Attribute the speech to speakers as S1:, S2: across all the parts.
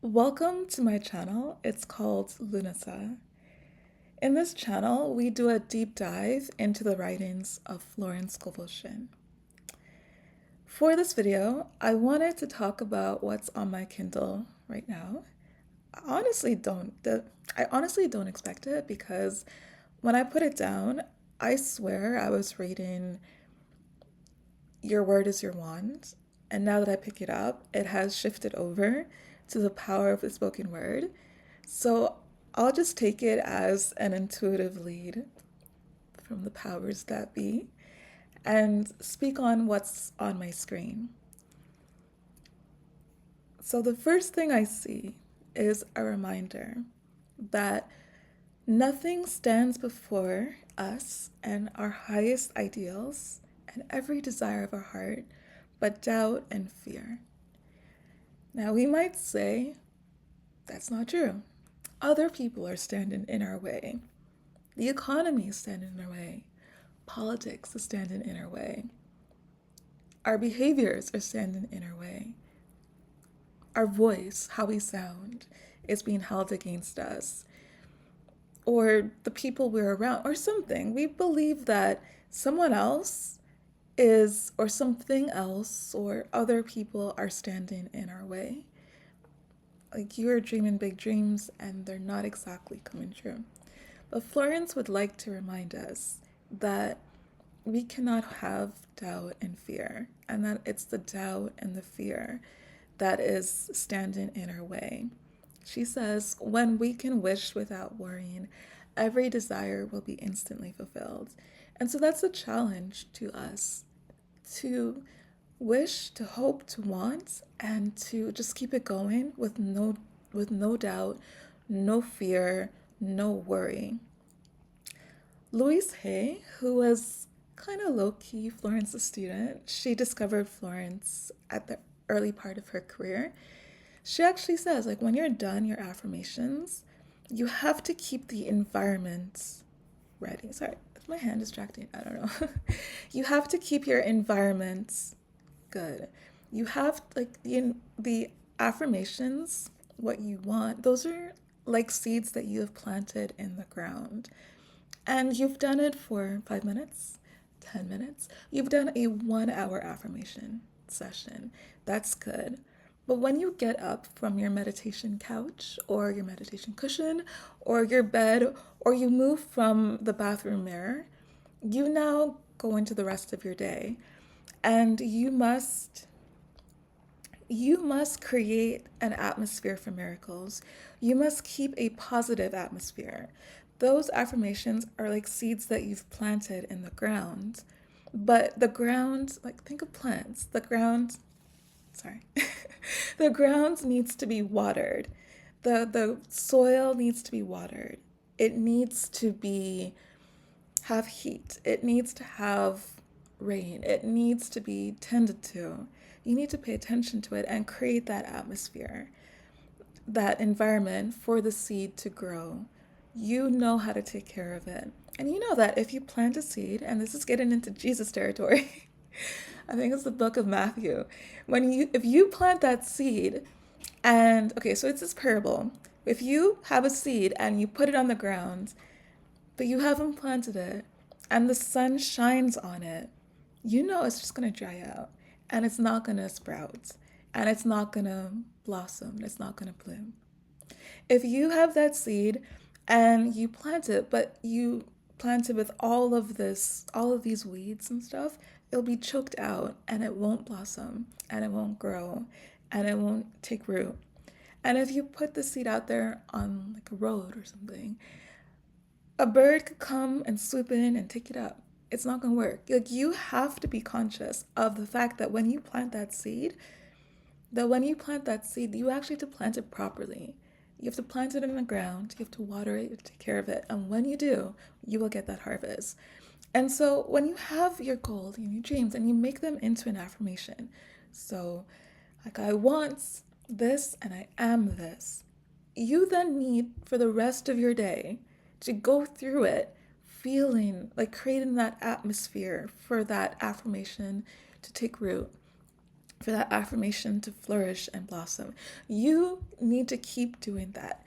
S1: Welcome to my channel. It's called Lunasa. In this channel, we do a deep dive into the writings of Florence Scovel Shinn. For this video, I wanted to talk about what's on my Kindle right now. I honestly don't expect it because when I put it down, I swear I was reading Your Word is Your Wand, and now that I pick it up, it has shifted over to the power of the spoken word. So I'll just take it as an intuitive lead from the powers that be and speak on what's on my screen. So the first thing I see is a reminder that nothing stands before us and our highest ideals and every desire of our heart but doubt and fear. Now we might say that's not true. Other people are standing in our way. The economy is standing in our way. Politics is standing in our way. Our behaviors are standing in our way. Our voice, how we sound, is being held against us. Or the people we're around, or something. We believe that someone else is, or something else, or other people are standing in our way. Like you are dreaming big dreams and they're not exactly coming true. But Florence would like to remind us that we cannot have doubt and fear, and that it's the doubt and the fear that is standing in our way. She says, when we can wish without worrying, every desire will be instantly fulfilled. And so that's a challenge to us to wish, to hope, to want, and to just keep it going with no doubt, no fear, no worry. Louise Hay, who was kind of low-key Florence's student, she discovered Florence at the early part of her career. She actually says, like, when you're done your affirmations, you have to keep the environment ready. Sorry, is my hand distracting? I don't know. You have to keep your environment good. You have, like, the affirmations, what you want, those are like seeds that you have planted in the ground. And you've done it for 5 minutes, 10 minutes. You've done a 1 hour affirmation session. That's good. But when you get up from your meditation couch or your meditation cushion or your bed, or you move from the bathroom mirror, you now go into the rest of your day. And you must create an atmosphere for miracles. You must keep a positive atmosphere. Those affirmations are like seeds that you've planted in the ground. But the ground, like think of plants, sorry, the ground needs to be watered. The soil needs to be watered. It needs to have heat. It needs to have rain. It needs to be tended to. You need to pay attention to it and create that atmosphere, that environment for the seed to grow. You know how to take care of it. And you know that if you plant a seed, and this is getting into Jesus territory, I think it's the book of Matthew. If you plant that seed, and okay, so it's this parable. If you have a seed and you put it on the ground, but you haven't planted it, and the sun shines on it, you know it's just gonna dry out, and it's not gonna sprout, and it's not gonna blossom, it's not gonna bloom. If you have that seed and you plant it, but you plant it with all of these weeds and stuff, it'll be choked out and it won't blossom and it won't grow and it won't take root. And if you put the seed out there on like a road or something, a bird could come and swoop in and take it up. It's not gonna work. Like you have to be conscious of the fact that when you plant that seed, you actually have to plant it properly. You have to plant it in the ground, you have to water it, you have to take care of it. And when you do, you will get that harvest. And so when you have your goal and your dreams and you make them into an affirmation, so like I want this and I am this, you then need for the rest of your day to go through it feeling like creating that atmosphere for that affirmation to take root. for that affirmation to flourish and blossom. You need to keep doing that.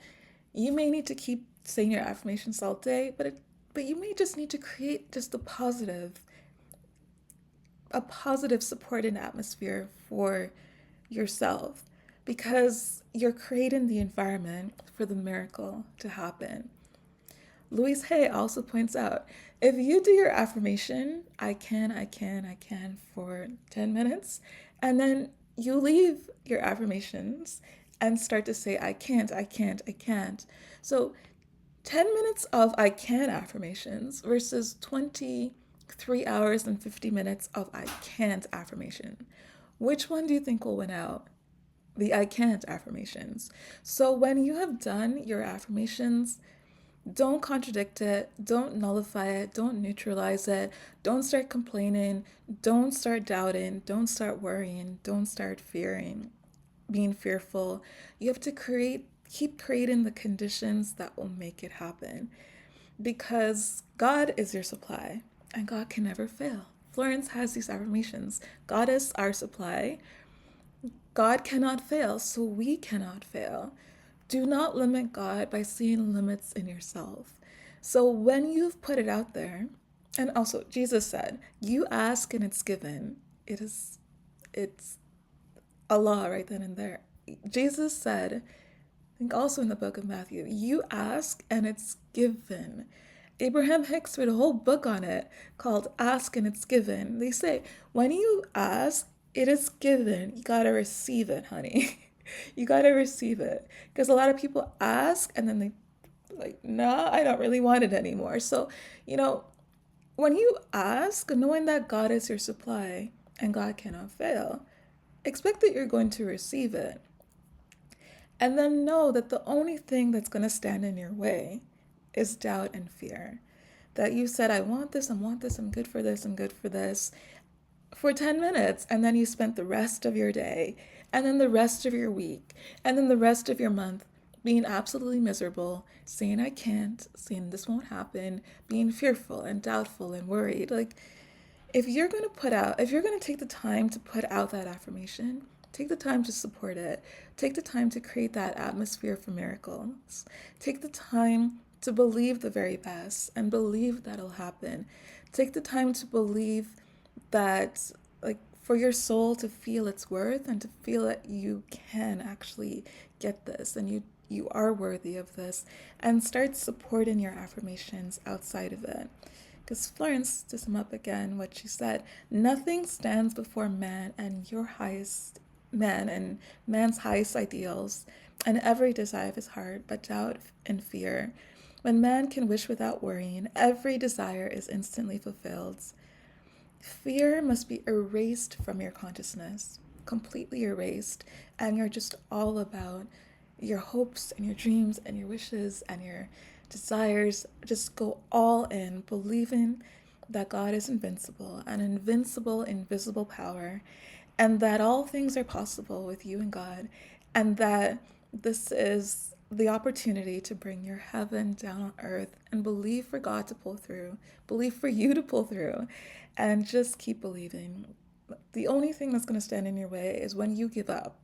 S1: You may need to keep saying your affirmations all day, but you may just need to create just a positive supporting atmosphere for yourself, because you're creating the environment for the miracle to happen. Louise Hay also points out, if you do your affirmation, I can, for 10 minutes, and then you leave your affirmations and start to say, I can't. So 10 minutes of I can affirmations versus 23 hours and 50 minutes of I can't affirmation. Which one do you think will win out? The I can't affirmations. So when you have done your affirmations, don't contradict it, don't nullify it, don't neutralize it, don't start complaining, don't start doubting, don't start worrying, don't start fearing, being fearful. You have to keep creating the conditions that will make it happen, because God is your supply and God can never fail. Florence has these affirmations: God is our supply, God cannot fail, so we cannot fail. Do not limit God by seeing limits in yourself. So when you've put it out there, and also Jesus said, you ask and it's given. It's a law right then and there. Jesus said, I think also in the book of Matthew, you ask and it's given. Abraham Hicks wrote a whole book on it called Ask and It's Given. They say, when you ask, it is given. You gotta receive it, honey. You gotta receive it. Because a lot of people ask and then they like, nah, I don't really want it anymore. So, you know, when you ask, knowing that God is your supply and God cannot fail, expect that you're going to receive it. And then know that the only thing that's going to stand in your way is doubt and fear. That you said, I want this, I'm good for this, I'm good for this, for 10 minutes, and then you spent the rest of your day, and then the rest of your week, and then the rest of your month being absolutely miserable, saying I can't, saying this won't happen, being fearful and doubtful and worried. Like, if you're going to take the time to put out that affirmation, take the time to support it. Take the time to create that atmosphere for miracles. Take the time to believe the very best and believe that'll happen. Take the time to believe that, like, for your soul to feel its worth and to feel that you can actually get this and you are worthy of this, and start supporting your affirmations outside of it. Because Florence, to sum up again what she said, nothing stands before man and your highest man and man's highest ideals and every desire of his heart but doubt and fear. When man can wish without worrying, every desire is instantly fulfilled. Fear must be erased from your consciousness, completely erased, and you're just all about your hopes and your dreams and your wishes and your desires. Just go all in, believing that God is invincible, an invincible, invisible power, and that all things are possible with you and God, and that this is the opportunity to bring your heaven down on earth, and believe for God to pull through, believe for you to pull through, and just keep believing. The only thing that's going to stand in your way is when you give up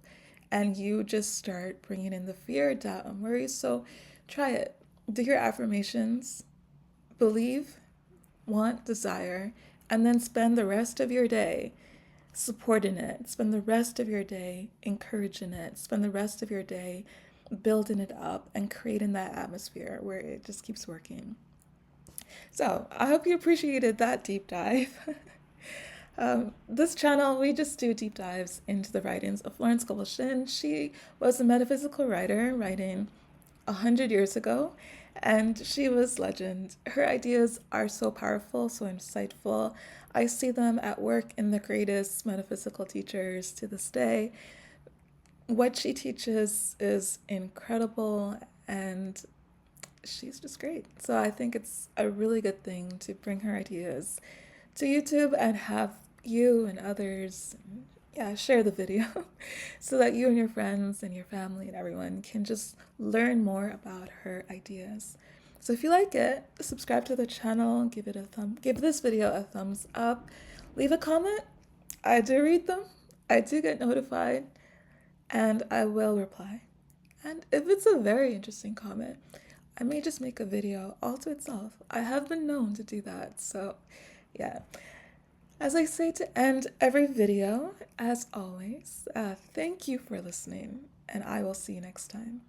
S1: and you just start bringing in the fear, doubt, and worry. So try it. Do your affirmations, believe, want, desire, and then spend the rest of your day supporting it. Spend the rest of your day encouraging it. Spend the rest of your day building it up and creating that atmosphere where it just keeps working. So I hope you appreciated that deep dive. This channel, we just do deep dives into the writings of Florence Scovel Shinn. She was a metaphysical writer writing 100 years ago, and she was legend. Her ideas are so powerful, so insightful. I see them at work in the greatest metaphysical teachers to this day. What she teaches is incredible, and she's just great. So I think it's a really good thing to bring her ideas to YouTube and have you and others, share the video so that you and your friends and your family and everyone can just learn more about her ideas. So if you like it, subscribe to the channel, give this video a thumbs up, leave a comment. I do read them. I do get notified and I will reply. And if it's a very interesting comment, I may just make a video all to itself. I have been known to do that, so yeah. As I say to end every video, as always, thank you for listening, and I will see you next time.